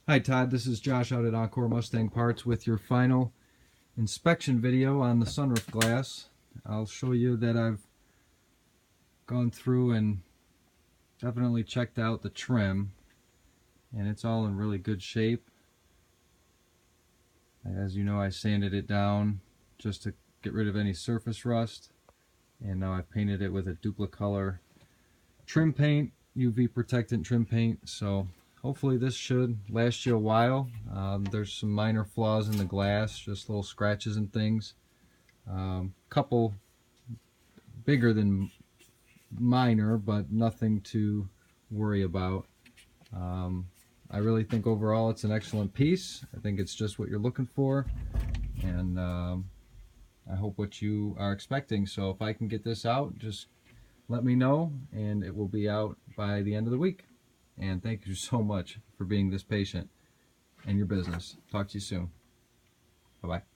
Hi Todd, this is Josh out at Encore Mustang Parts with your final inspection video on the sunroof glass. I'll show you that I've gone through and definitely checked out the trim, and it's all in really good shape. As you know, I sanded it down just to get rid of any surface rust, and now I've painted it with a Duplicolor trim paint, UV protectant trim paint, so hopefully this should last you a while. There's some minor flaws in the glass, just little scratches and things. Couple bigger than minor, but nothing to worry about. I really think overall it's an excellent piece. I think it's just what you're looking for, and I hope what you are expecting. So if I can get this out, just let me know, and it will be out by the end of the week. And thank you so much for being this patient and your business. Talk to you soon. Bye-bye.